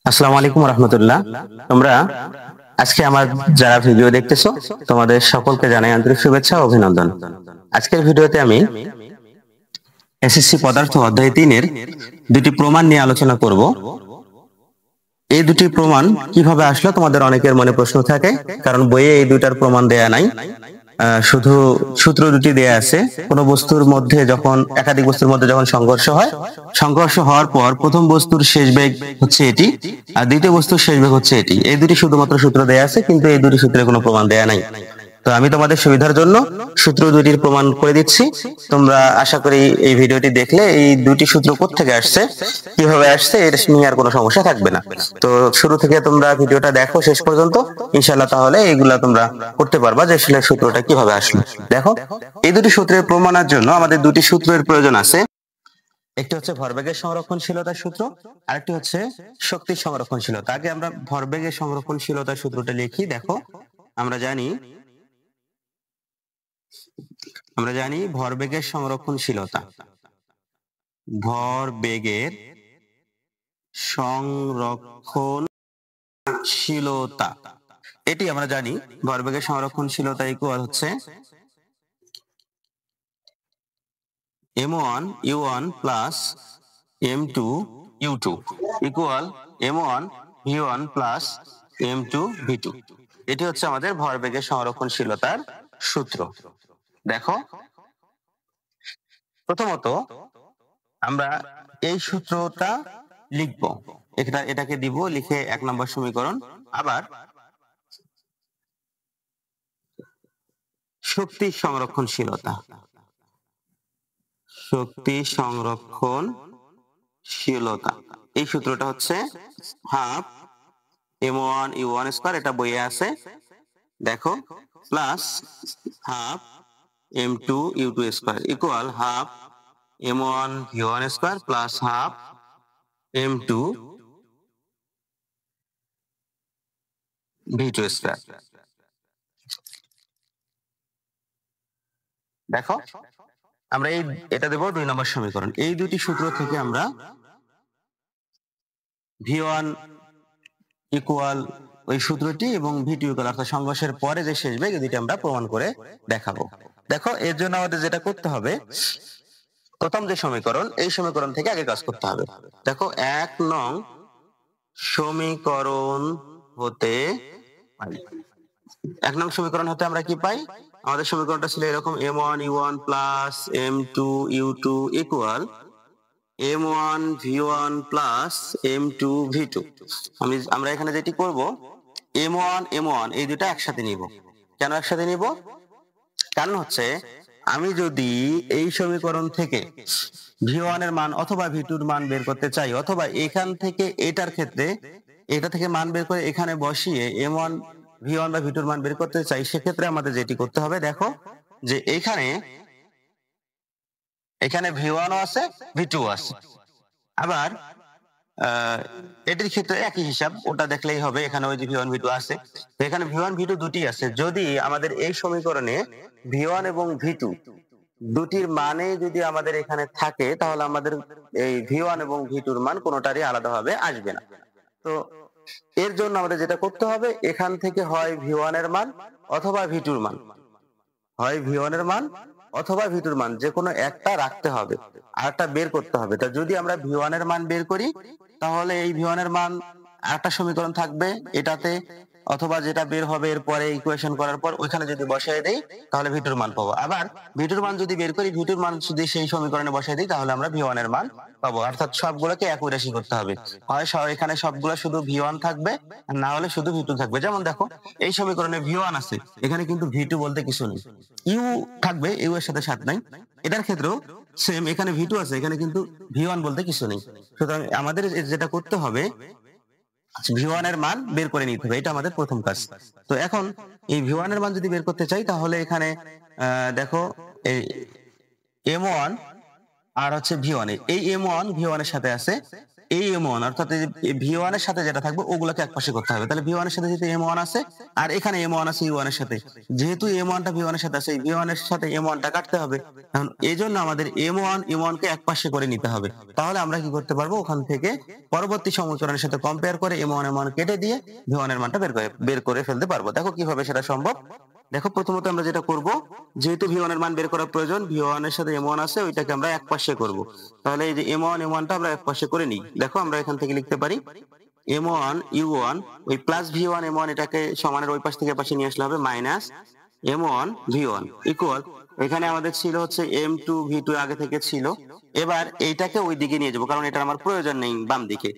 আসসালামু আলাইকুম রহমতুল্লাহ। তোমরা আজকে আমার যারা ভিডিও দেখতেছো তোমাদের সকলকে জানাই আন্তরিক শুভেচ্ছা ও অভিনন্দন। আজকের ভিডিওতে আমি এসএসসি পদার্থ অধ্যায় 3-এর দুটি প্রমাণ নিয়ে আলোচনা করব। এই দুটি প্রমাণ কিভাবে আসলো তোমাদের অনেকের মনে প্রশ্ন থাকে, কারণ বইয়ে এই দুইটার প্রমাণ দেয়া নাই, শুধু সূত্র দুটি দেয়া আছে। কোন বস্তুর মধ্যে যখন একাধিক বস্তুর মধ্যে যখন সংঘর্ষ হয়, সংঘর্ষ হওয়ার পর প্রথম বস্তুর শেষ বেগ হচ্ছে এটি আর দ্বিতীয় বস্তুর শেষ বেগ হচ্ছে এটি। এই দুটি শুধুমাত্র সূত্র দেয়া আছে, কিন্তু এই দুটি সূত্রের কোনো প্রমাণ দেয়া নাই। তো আমি তোমাদের সুবিধার জন্য সূত্র দুটির প্রমাণ করে দিচ্ছি। তোমরা আশা করি এই ভিডিওটি দেখলে এই দুটি সূত্র কোত্থেকে আসছে, কিভাবে আসছে, এর নিয়ে আর কোনো সমস্যা থাকবে না। তো শুরু থেকে তোমরা ভিডিওটা দেখো শেষ পর্যন্ত, ইনশাআল্লাহ তাহলে এইগুলা তোমরা করতে পারবা যে আসলে সূত্রটা কিভাবে আসলো। দেখো, এই দুটি সূত্রের প্রমাণের জন্য আমাদের দুটি সূত্রের প্রয়োজন আছে। একটি হচ্ছে ভরবেগের সংরক্ষণশীলতার সূত্র, আরেকটি হচ্ছে শক্তির সংরক্ষণশীলতা। আগে আমরা ভরবেগের সংরক্ষণশীলতার সূত্রটা লিখি। দেখো, আমরা জানি ভরবেগের সংরক্ষণশীলতা, ভরবেগের সংরক্ষণশীলতা এটি আমরা জানি। ভরবেগের সংরক্ষণশীলতা ইকুয়াল হচ্ছে m1 u1 plus m2 u2 equal m1 v1 plus m2 v2। এটি হচ্ছে আমাদের ভরবেগের সংরক্ষণশীলতার সূত্র। দেখো, প্রথমত আমরা এই সূত্রটা লিখব, এটাকে দিব লিখে 1 নম্বর সমীকরণ। আবার শক্তি সংরক্ষণশীলতা, শক্তি সংরক্ষণশীলতা এই সূত্রটা হচ্ছে হাফ m1 u1 স্কয়ার, এটা বইয়ে আছে দেখো, plus half m2 u2 square equal half m1 v1 square plus half m2 v2 square. দেখো, আমরা এটা দেব 2 নম্বর সমীকরণ। এই দুটি সূত্র থেকে আমরা v1 ইকুয়াল ওই সূত্রটি এবং v2 ইকুয়াল অর্থাৎ সংঘর্ষের পরে যে শেষ বেগ, এই দুটি আমরা প্রমাণ করে দেখাবো। দেখো, এর জন্য আমাদের যেটা করতে হবে, প্রথম যে সমীকরণ, এই সমীকরণ থেকে আগে কাজ করতে হবে। দেখো, 1 নং সমীকরণ হতে পাই, 1 নং সমীকরণ হতে আমরা কি পাই? আমাদের সমীকরণটা ছিল এরকম, m1 u1 plus m2 u2 equal m1 v1 plus m2 v2। আমরা এখানে যেটি করব, m1 এই দুটো একসাথে নিব। কেন একসাথে নিব? কারণ হচ্ছে আমি যদি এই সমীকরণ থেকে v1 এর মান অথবা v2 এর মান বের করতে চাই, অথবা এখান থেকে এটার ক্ষেত্রে এটা থেকে মান বের করে এখানে বসিয়ে m1 v1 বা v2 এর মান বের করতে চাই, সেক্ষেত্রে আমাদের যেটি করতে হবে, দেখো যে এখানে v1 ও আছে v2 আছে। আবার এটির ক্ষেত্রে একই হিসাব, ওটা দেখলেই হবে, এখানে ওই যে v1 v2 আছে, তো এখানে v1 v2 দুটি আছে। যদি আমাদের এই সমীকরণে v1 এবং v2 দুটির মানে যদি আমাদের এখানে থাকে, তাহলে আমাদের এই v1 এবং v2 এর মান কোনোটারই আলাদাভাবে আসবে না। তো এর জন্য আমাদের যেটা করতে হবে, এখান থেকে হয় v1 এর মান অথবা v2 এর মান, হয় v1 এর মান অথবা v2 এর মান, যে কোনো একটা রাখতে হবে, আরেকটা বের করতে হবে। তা যদি আমরা v1 এর মান বের করি, তাহলে এই v1 এর মান আরেকটা সমীকরণ থাকবে এটাতে, অথবা যেটা বের হবে এরপরে ইকুয়েশন করার পর ওইখানে যদি বসায় দেই, তাহলে v2 এর মান পাবো। আবার v2 এর মান যদি বের করি, v2 এর মান যদি সেই সমীকরণে বসায় দিই, তাহলে আমরা v1 এর মান পাবো। অর্থাৎ সবগুলোকে একই রাশি করতে হবে, হয় এখানে সবগুলো শুধু v1 থাকবে, আর না হলে শুধু v2 থাকবে। যেমন দেখো, এই সমীকরণে v1 আছে, এখানে কিন্তু v2 বলতে কিছু নেই, u থাকবে, u এর সাথে সাথে নাই। এটার ক্ষেত্রেও সেম, এখানে v2 আছে, এখানে কিন্তু v1 বলতে কিছু নেই। সুতরাং আমাদের যেটা করতে হবে, v1 এর মান বের করে নিতে হবে, এটা আমাদের প্রথম কাজ। তো এখন এই v1 এর মান যদি বের করতে চাই, তাহলে এখানে দেখো, এই m1 আর হচ্ছে v1, এই m1 v1 এর সাথে আছে, এই M1 অর্থাৎ V1 এর সাথে যেটা থাকবে ওগুলোকে একপাশে করতে হবে। তাহলে V1 এর সাথে যেহেতু M1 আছে আর এখানে M1 আছে U1 এর সাথে, যেহেতু M1 টা V1 এর সাথে আছে, এই V1 এর সাথে M1 টা কাটতে হবে। এখন এই জন্য আমাদের M1 U1 কে একপাশে করে নিতে হবে। তাহলে আমরা কি করতে পারবো, ওখান থেকে পরবর্তী সমীকরণের সাথে কম্পেয়ার করে M1 M1 কেটে দিয়ে V1 এর মানটা বের করে ফেলতে পারবো। দেখো কিভাবে সেটা সম্ভব। দেখো প্রথমত আমরা যেটা করব, যেহেতু V1 এর মান বের করার প্রয়োজন, V1 এর সাথে M1 আছে, ওইটাকে আমরা একপাশে করব। তাহলে এই যে M1 M1 টা আমরা একপাশে করে নিই। দেখো আমরা এখান থেকে লিখতে পারি M1 U1 ওই প্লাস V1 M1 এটাকে সমানের ওই পাশ থেকে পাশে নিয়ে আসলে হবে মাইনাস M1 V1 ইকুয়াল, এখানে আমাদের ছিল হচ্ছে M2 V2 আগে থেকে ছিল। এবার এইটাকে ওই দিকে নিয়ে যাবো, কারণ এটা আমার প্রয়োজন নেই বাম দিকে।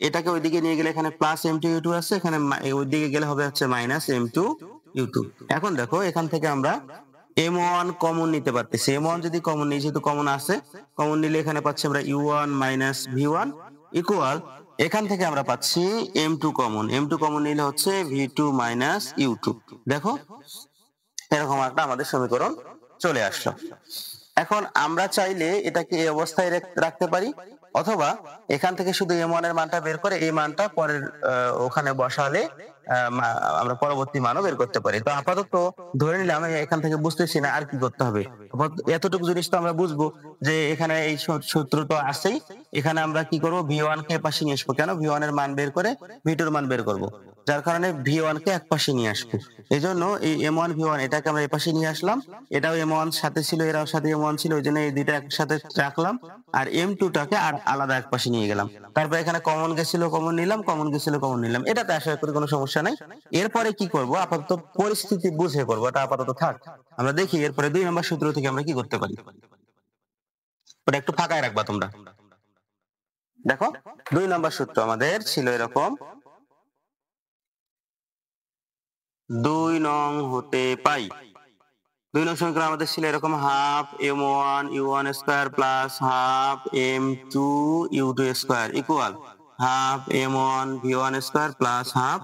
এটাকে ওই দিকে নিয়ে গেলে এখানে প্লাস M2 U2 আছে, এখানে ওই দিকে গেলে হবে হচ্ছে মাইনাস M2 U2। এখন দেখো এখান থেকে আমরা M1 কমন নিতে পারতেছি। M1 যদি কমন নিই, যেহেতু কমন আছে, কমন নিলে এখানে পাচ্ছি আমরা U1 মাইনাস V1 ইকুয়াল, এখান থেকে আমরা পাচ্ছি M2 কমন। M2 কমন নিলে হচ্ছে V2 মাইনাস U2। দেখো এরকম একটা আমাদের সমীকরণ চলে আসলো। এখন আমরা চাইলে এটাকে এই অবস্থায় রাখতে পারি, অথবা এখান থেকে শুধু M1 এর মানটা বের করে এই মানটা পরের ওখানে বসালে আমরা পরবর্তী মানও বের করতে পারি। তো আপাতত ধরে নিলাম এখান থেকে বুঝতেছি না আর কি করতে হবে। এতটুকু জিনিস তো আমরা বুঝবো যে এখানে এই সূত্র তো আছেই। এখানে আমরা কি করব, V1 কে পাশে নিয়ে আসবো। কেন? V1 এর মান বের করে V2 এর মান বের করব, যার কারণে V1 কে এক পাশে নিয়ে আসবো। এই জন্য এই M1 V1 এটাকে আমরা এই পাশে নিয়ে আসলাম। এটাও M1 সাথে ছিল, এরাও সাথে M1 ছিল, ওই জন্য এই দুইটা একসাথে রাখলাম। আর M2 টাকে আর আলাদা এক পাশে নিয়ে গেলাম। তারপর এখানে কমন গেছিল, কমন নিলাম, কমন গেছিল, কমন নিলাম। এটাতে আশা করি কোনো সমস্যা নাই। এরপরে কি করব, আপাতত পরিস্থিতি বুঝে করব, এটা আপাতত থাক। আমরা দেখি এরপরে 2 নম্বর সূত্র থেকে আমরা কি করতে পারি। ওটা একটু ফাঁকায় রাখবা তোমরা। দেখো 2 নম্বর সূত্র আমাদের ছিল এরকম, 2 নং হতে পাই। 2 নং সমীকরণ আমাদের ছিল এরকম, half M1 U1 square plus half M2 U2 square equal half M1 V1 square plus half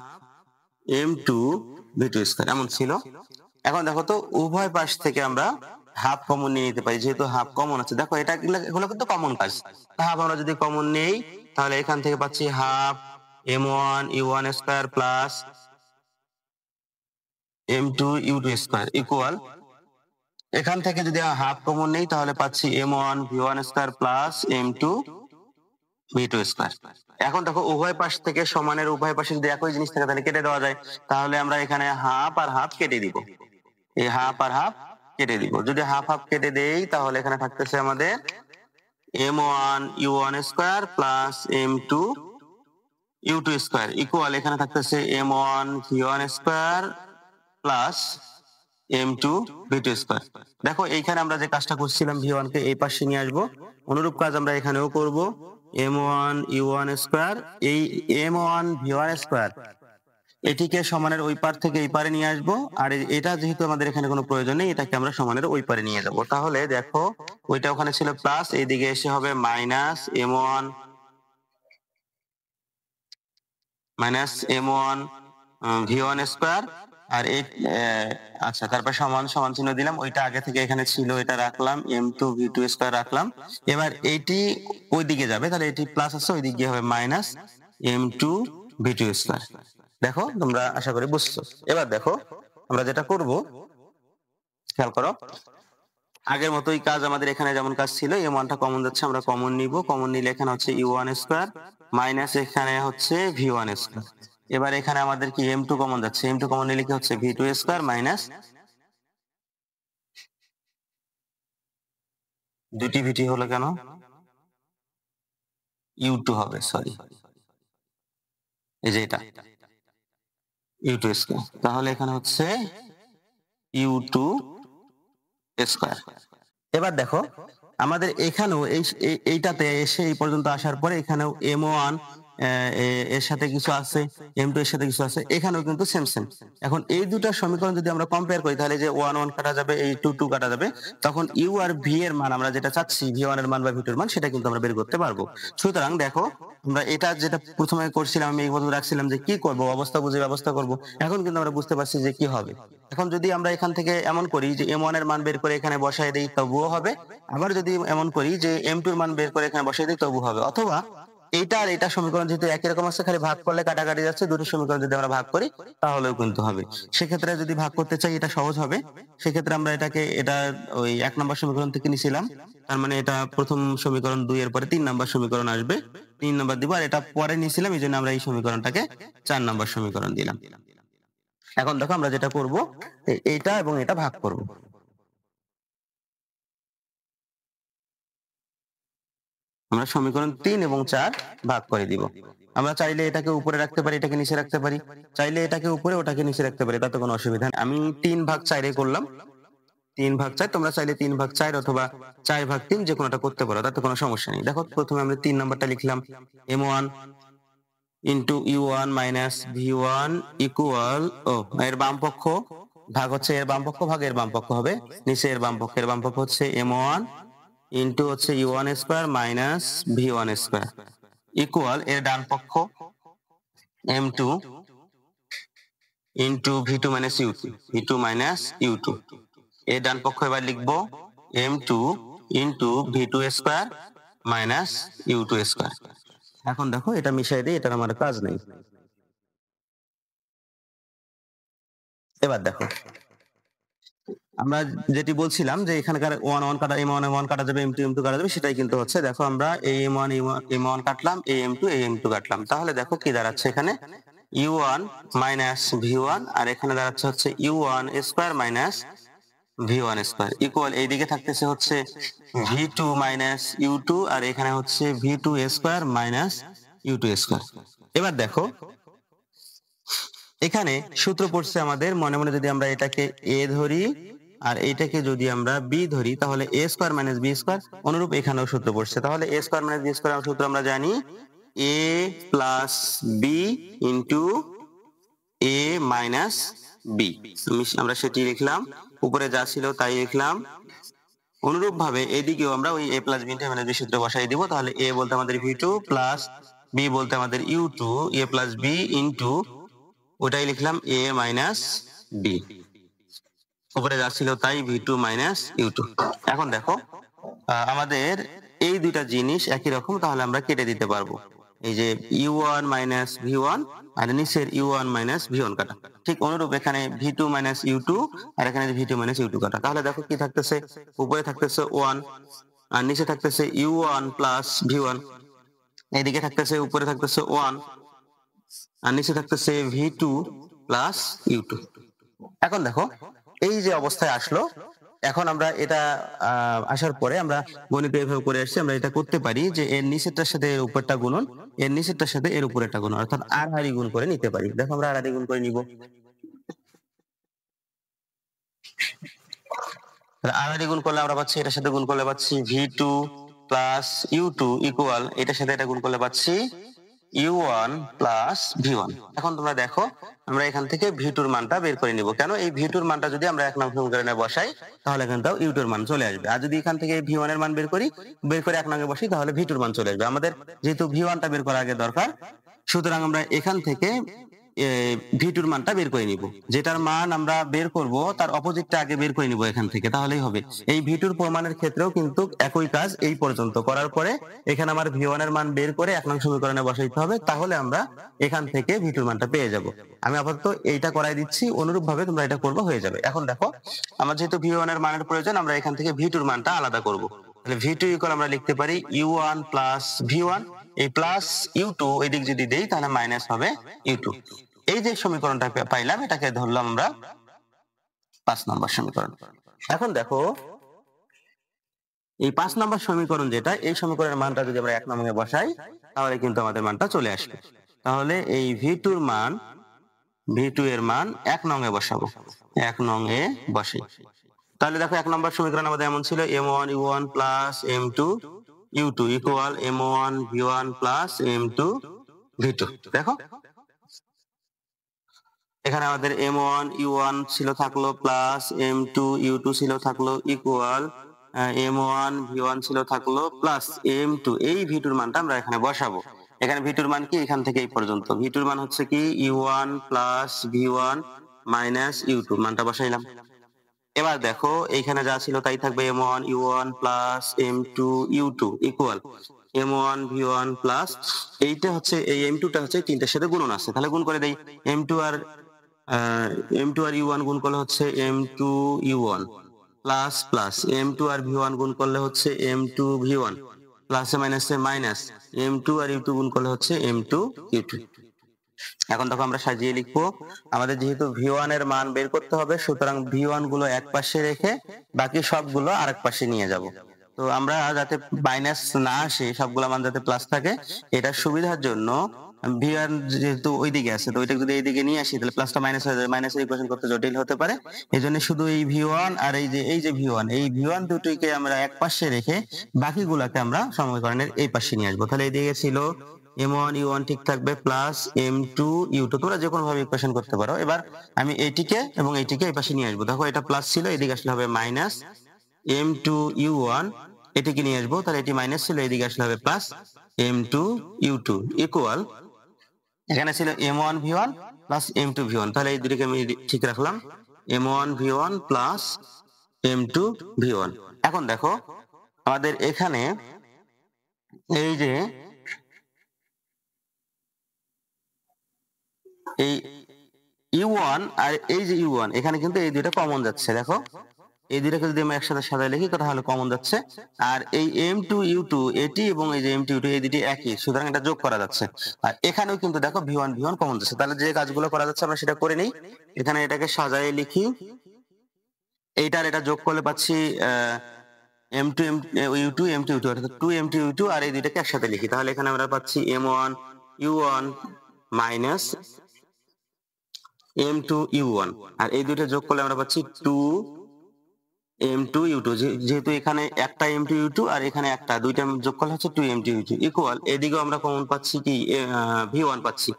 M2 V2 square, এমন ছিল। এখন দেখো তো উভয় পাশ থেকে আমরা হাফ কমন নিয়ে নিতে পারি, যেহেতু হাফ কমন আছে। দেখো এগুলো কিন্তু কমন কাজ। হাফ আমরা যদি কমন নেই তাহলে এখান থেকে পাচ্ছি half M1 U1 square plus M2 U2 square equal, এখান থেকে যদি হাফ কমন নেই তাহলে পাচ্ছি M1 V1 square plus M2 V2 square. এখন দেখো উভয় পাশ থেকে সমানের উভয় পাশে যদি একই জিনিস থাকে তাহলে কেটে দেওয়া যায়। তাহলে আমরা এখানে হাফ আর হাফ কেটে দিব, এই হাফ আর হাফ কেটে দিব। যদি হাফ হাফ কেটে দেই তাহলে এখানে থাকতেছে আমাদের M1 U1 square plus M2 U2 square equal, এখানে থাকতেছে M1 V1 square plus M2 V2 square. দেখো এইখানে আমরা যে কাজটা করছিলাম V1 কে এই পাশে নিয়ে আসবো, অনুরূপ কাজ আমরা এখানেও করব। M1 U1 স্কয়ার, এই M1 V1 স্কয়ার এটিকে সমানের ওই পার থেকে এই পারে নিয়ে আসবো। আর এটা যেহেতু আমাদের এখানে কোনো প্রয়োজন নেই, এটাকে আমরা সমানের ওই পারে নিয়ে যাব। তাহলে দেখো ওইটা ওখানে ছিল প্লাস, এইদিকে এসে হবে মাইনাস M1 V1 স্কয়ার। আর এই আচ্ছা, তারপর সমান সমান চিহ্ন দিলাম, ওইটা আগে থেকে এখানে ছিল, এটা রাখলাম, M2 V2 স্কয়ার রাখলাম। এবার এইটি ওই দিকে যাবে, তাহলে এটি প্লাস আছে, ওই দিকে গিয়ে হবে মাইনাস M2 V2 স্কয়ার। দেখো তোমরা আশা করি বুঝছো। এবার দেখো আমরা যেটা করব, খেয়াল করো, আগের মতোই কাজ আমাদের এখানে যেমন কাজ ছিল, M1 টা কমন যাচ্ছে, আমরা কমন নিব। কমন নিলে এখানে হচ্ছে U1 স্কয়ার মাইনাস এখানে হচ্ছে V1 স্কয়ার। এবার এখানে আমাদের কি M2 কমন যাচ্ছে, M2 কমন নিলে কি হচ্ছে V2 স্কয়ার মাইনাস দুটি ভিটি হলো কেন, U2 হবে, সরি, এই যে এটা U2 স্কয়ার। তাহলে এখানে হচ্ছে U2 স্কয়ার। এবার দেখো আমাদের এখানেও এইটাতে এসে এই পর্যন্ত আসার পরে এখানেও M1 এর সাথে কিছু আছে, M2 এর সাথে কিছু আছে, এখানেও কিন্তু সেম সেম। এখন এই দুটো সমীকরণ যদি আমরা কম্পেয়ার করি তাহলে যে 1 1 কাটা যাবে, এই 2 2 কাটা যাবে, তখন U আর V এর মান আমরা যেটা চাচ্ছি, V1 এর মান বা V2 এর মান, সেটা কিন্তু আমরা বের করতে পারবো। সুতরাং দেখো আমরা এটা যেটা প্রথমে করছিলাম, আমি এই পর্যন্ত রাখছিলাম যে কি করব, অবস্থা বুঝে ব্যবস্থা করব। এখন কিন্তু আমরা বুঝতে পারছি যে কি হবে। এখন যদি আমরা এখান থেকে এমন করি যে M1 এর মান বের করে এখানে বসাই দেই তবুও হবে, আবার যদি এমন করি যে M2 এর মান বের করে এখানে বসাই দেই তবুও হবে, অথবা এইটা আর এটা সমীকরণ যেহেতু একই রকম আছে, খালি ভাগ করলে কাটাকাটি যাচ্ছে, দুটো সমীকরণ যদি আমরা ভাগ করি তাহলেও কিন্তু হবে। সেক্ষেত্রে যদি ভাগ করতে চাই এটা সহজ হবে। সেক্ষেত্রে আমরা এটা ওই 1 নম্বর সমীকরণ থেকে নিছিলাম, তার মানে এটা প্রথম সমীকরণ 2 এর পরে 3 নম্বর সমীকরণ আসবে, 3 নম্বর দিব। আর এটা পরে নিছিলাম, এই জন্য আমরা এই সমীকরণটাকে 4 নম্বর সমীকরণ দিলাম। এখন দেখো আমরা যেটা করব, এইটা এবং এটা ভাগ করব। আমরা সমীকরণ 3 এবং 4 ভাগ করে দিব। আমরা চাইলে এটাকে উপরে রাখতে পারি, এটাকে নিচে রাখতে পারি, চাইলে এটাকে উপরে ওটাকে নিচে রাখতে পারি, তাতে কোনো অসুবিধা নেই। আমি 3 ভাগ 4 এ করলাম, 3 ভাগ 4, তোমরা চাইলে 3 ভাগ 4 অথবা 4 ভাগ 3 যে কোনোটা করতে পারো, তাতে কোনো সমস্যা নেই। দেখো প্রথমে আমরা 3 নাম্বারটা লিখলাম, m1 into u1 minus v1 equal, এর বাম পক্ষ ভাগ হচ্ছে এর বাম পক্ষ ভাগ এর বাম পক্ষ হবে, নিচে এর বাম পক্ষ হচ্ছে m1 ইন্টু হচ্ছে u1 square minus v1 square equal এর ডান পক্ষ m2 into v2 minus u2 এর ডান পক্ষ এবার লিখবো m2 into v2 square minus u2 square. এখন দেখো এটা মিশাই দিই, এটার আমার কাজ নেই। এবার দেখো আমরা যেটি বলছিলাম যে এখানকার 1 1 কাটা, m1 কাটা যাবে, m2 কাটা যাবে, সেটাই কিন্তু হচ্ছে। দেখো আমরা এই m1 কাটলাম, এই m2 কাটলাম, তাহলে দেখো কি দাঁড়াচ্ছে এখানে u1 মাইনাস v1, আর এখানে দাঁড়াচ্ছে হচ্ছে u1 square minus v1 square equal এইদিকে থাকতেছে হচ্ছে v2 মাইনাস u2, আর এখানে হচ্ছে v2 square minus u2 square. এবার দেখো এখানে সূত্র পড়ছে আমাদের, মনে মনে যদি আমরা এটাকে a ধরি আর এইটাকে যদি আমরা b ধরি, তাহলে a square minus b square, অনুরূপ এখানেও সূত্র পড়ছে। তাহলে a square minus b square সূত্র আমরা জানি a plus b into a minus b, আমরা সেটি লিখলাম, উপরে যা ছিল তাই লিখলাম। অনুরূপ ভাবে এদিকেও আমরা ওই a plus b into a minus b সূত্র বসাই দিব। তাহলে a বলতে আমাদের v2 প্লাস b বলতে আমাদের u2, a plus b into ওটাই লিখলাম a মাইনাস b, উপরে যা ছিল তাই v2 মাইনাস u2। এখন দেখো আমাদের এই দুইটা জিনিস একই রকম, তাহলে আমরা কেটে দিতে পারবো। এই যে u1 মাইনাস v1 আর নিচের u1 মাইনাস v1 কাটা, ঠিক অনুরূপ এখানে v2 মাইনাস u2 আর এখানে v2 মাইনাস u2 কাটা। তাহলে দেখো কি থাকতেছে, উপরে থাকতেছে 1 আর নিচে থাকতেছে u1 প্লাস v1, এইদিকে থাকতেছে উপরে থাকতেছে 1 আর নিচে থাকতেছে v2 প্লাস u2। এখন দেখো এই যে অবস্থায় আসলো, এখন আমরা এটা আসার পরে আমরা গণিত এভাবে করে আসছি, আমরা এটা করতে পারি যে এর নিচেরটার সাথে এর উপরটা গুণন, এর নিচেরটার সাথে এর উপরেরটা গুণন, অর্থাৎ আর হারি গুণ করে নিতে পারি। দেখো আমরা আর হারি গুণ করে নিব, আর হারি গুণ করলে আমরা পাচ্ছি, এটার সাথে গুণ করলে পাচ্ছি v2 প্লাস u2 ইকুয়াল এটার সাথে এটা গুণ করলে পাচ্ছি u1 প্লাস v1। এখন তোমরা দেখো আমরা এখান থেকে v2 এর মানটা বের করে নিব। কেন? এই v2 এর মানটা যদি আমরা 1 নং সমীকরণে বসাই তাহলে এখানটাও u2 এর মান চলে আসবে, আর যদি এখান থেকে v1 এর মান বের করে 1 নং এ বসাই তাহলে v2 এর মান চলে আসবে। আমাদের যেহেতু v1 টা বের করা আগে দরকার, সুতরাং আমরা এখান থেকে v2 এর মানটা বের করে নিব। যেটার মান আমরা বের করব তার অপোজিটটা আগে বের করে নিব এখান থেকে, তাহলেই হবে। এই v2 এর প্রমাণের ক্ষেত্রেও কিন্তু একই কাজ, এই পর্যন্ত করার পরে এখানে আমার v1 এর মান বের করে 1 নং সমীকরণে বসাইতে হবে, তাহলে আমরা এখান থেকে v2 এর মানটা পেয়ে যাব। আমি আপাতত এইটা করাই দিচ্ছি, অনুরূপ ভাবে তোমরা এটা করবে, হয়ে যাবে। এখন দেখো আমার যেহেতু v1 এর মানের প্রয়োজন, আমরা এখান থেকে v2 এর মানটা আলাদা করব। তাহলে v2 ইকুয়াল আমরা লিখতে পারি u1 প্লাস v1, এই প্লাস u2 এদিক যদি দেই তাহলে মাইনাস হবে u2। এই যে সমীকরণটা পাইলাম এটাকে ধরলাম আমরা 5 নম্বর সমীকরণ। এখন দেখো এই 5 নম্বর সমীকরণ যেটা, এই সমীকরণের মানটা যদি আমরা 1 নং এ বসাই তাহলে কিন্তু আমাদের মানটা চলে আসবে। তাহলে এই v2 এর মান 1 নং এ বসাবো, 1 নং এ বসাই। তাহলে দেখো 1 নম্বর সমীকরণ আমাদের এমন ছিল m1 u1 plus m2 u2 equal m1 v1 plus m2 v2। দেখো এখানে আমাদের m1 u1 ছিল থাকলো প্লাস m2 u2 ছিল থাকলো ইকুয়াল m1 v1 ছিল থাকলো প্লাস m2, এই v2 এর মানটা আমরা এখানে বসাবো। এখানে v2 এর মান কি, এখান থেকে এই পর্যন্ত v2 এর মান হচ্ছে কি u1 plus v1 minus u2, মানটা বসাইলাম। এবার দেখো এইখানে যা ছিল তাই থাকবে m1 u1 plus m2 u2 equal m1 v1 plus এইটা হচ্ছে এই m2 টা হচ্ছে তিনটার সাথে গুণন আছে, তাহলে গুণ করে দেই। m2 আর u1 গুণ করলে হচ্ছে m2 u1 plus plus m2 আর v1 গুণ করলে হচ্ছে m2 v1 প্লাসে মাইনাসে মাইনাস m2 আর u2 গুণ করলে হচ্ছে m2 u2। এখন দেখো আমরা সাজিয়ে লিখবো। আমাদের যেহেতু v1 এর মান বের করতে হবে, সুতরাং v1 গুলো এক পাশে রেখে বাকি সবগুলো আরেক পাশে নিয়ে যাব। তো আমরা যাতে মাইনাস না আসে, সবগুলো মান যাতে প্লাস থাকে, এটার সুবিধার জন্য v1 যেহেতু ওইদিকে আছে, তো ওইটা যদি এইদিকে নিয়ে আসি তাহলে প্লাসটা মাইনাস হয়ে যাবে, মাইনাসের ইকুয়েশন করতে জটিল হতে পারে। এই জন্য শুধু এই v1 আর এই যে v1, এই v1 দুটোকে আমরা এক পাশে রেখে বাকিগুলোকে আমরা সমীকরণের এই পাশে নিয়ে আসবো। তাহলে এইদিকে ছিল m1 u1 ঠিক থাকবে প্লাস m2 u2, তোমরা যে কোনো ভাবে ইকুয়েশন করতে পারো। এবার আমি এইটিকে এবং এইটিকে এই পাশে নিয়ে আসবো। দেখো এটা প্লাস ছিল, এদিকে আসলে হবে মাইনাস m2 u1, এটিকে নিয়ে আসবো, তাহলে এটি মাইনাস ছিল, এদিকে আসলে হবে প্লাস m2 u2 ইকুয়াল, এখানে ছিল m1 v1 plus m2 v1, তাহলে এই দুটোকে আমি ঠিক রাখলাম, m1 v1 plus m2 v1। এখন দেখো আমাদের এখানে এই যে এই u1 আর এই যে u1, এখানে কিন্তু এই দুইটা কমন যাচ্ছে। দেখো এই দুইটাকে যদি আমরা একসাথে সাজায় লিখি তাহলে কমন যাচ্ছে। আর এই m2 u2 এটি এবং এই যে m2 u2 এই দুটি একই, সুতরাং এটা যোগ করা যাচ্ছে। আর এখানেও কিন্তু দেখো v1 v1 কমন যাচ্ছে। তাহলে যে কাজগুলো করা যাচ্ছে আমরা সেটা করে নেই। এখানে এটাকে সাজায় লিখি, এইটার এটা যোগ করলে পাচ্ছি m2 u2 m2 u2 অর্থাৎ 2 m2 u2, আর এই দুইটাকে একসাথে লিখি, তাহলে এখানে আমরা পাচ্ছি m1 u1 minus m2 u1, আর এই দুইটা যোগ করলে আমরা পাচ্ছি 2 m2 u2। যেহেতু এখানে একটা m2 u2 আর এখানে একটা, দুইটা যোগ করলে হচ্ছে 2 m2 u2 ইকুয়াল, এদিকেও আমরা কমন পাচ্ছি কি v1 পাচ্ছি।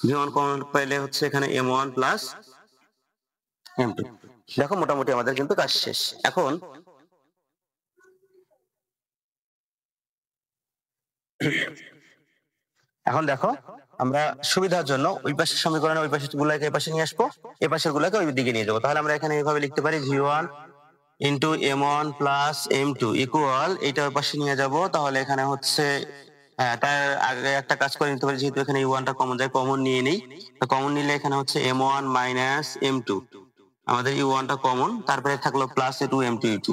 v1 কমন পেলে হচ্ছে এখানে m1 প্লাস m2। দেখো মোটামুটি আমাদের কিন্তু কাজ শেষ। এখন দেখো আমরা সুবিধার জন্য ওই পাশের সমীকরণে ওই পাশের গুলাকে এই পাশে নিয়ে আসবো, এই পাশের গুলাকে ওই দিকে নিয়ে যাবো। তাহলে আমরা এখানে এইভাবে লিখতে পারি v1 into m1 plus m2 equal, এইটা ওই পাশে নিয়ে যাব। তাহলে এখানে হচ্ছে তার আগে একটা কাজ করে নিতে পারি, যেহেতু এখানে u1 টা কমন যায়, কমন নিয়ে নেই। তো কমন নিলে এখানে হচ্ছে m1 মাইনাস m2, আমাদের u1 টা কমন, তারপরে থাকলো প্লাস 2 m2 u2।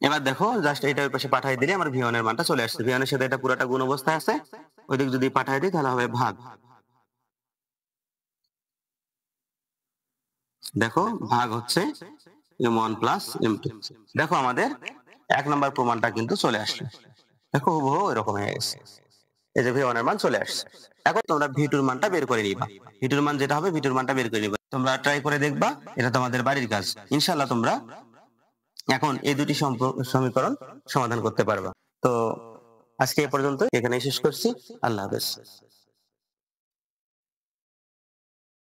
এবার দেখো জাস্ট এটা ওই পাশে পাঠিয়ে দিলে আমার v1 এর মানটা চলে আসছে। v1 এর সাথে এটা পুরোটা গুণ অবস্থায় আছে, ওইদিকে যদি পাঠিয়ে দিই তাহলে হবে ভাগ। দেখো ভাগ হচ্ছে m1 প্লাস m2। দেখো আমাদের 1 নম্বর প্রমাণটা কিন্তু চলে আসলো। দেখো হুবহু এরকম হয়ে গেছে, এই যে v1 এর মান চলে আসছে। এখন তোমরা v2 এর মানটা বের করে নিবা, v2 এর মান যেটা হবে v2 এর মানটা বের করে নিবা। তোমরা ট্রাই করে দেখবা, এটা তোমাদের বাড়ির কাজ। ইনশাআল্লাহ তোমরা এখন এই দুটি সমীকরণ সমাধান করতে পারবা। তো আজকে এ পর্যন্ত, এখানেই শেষ করছি। আল্লাহ হাফেজ।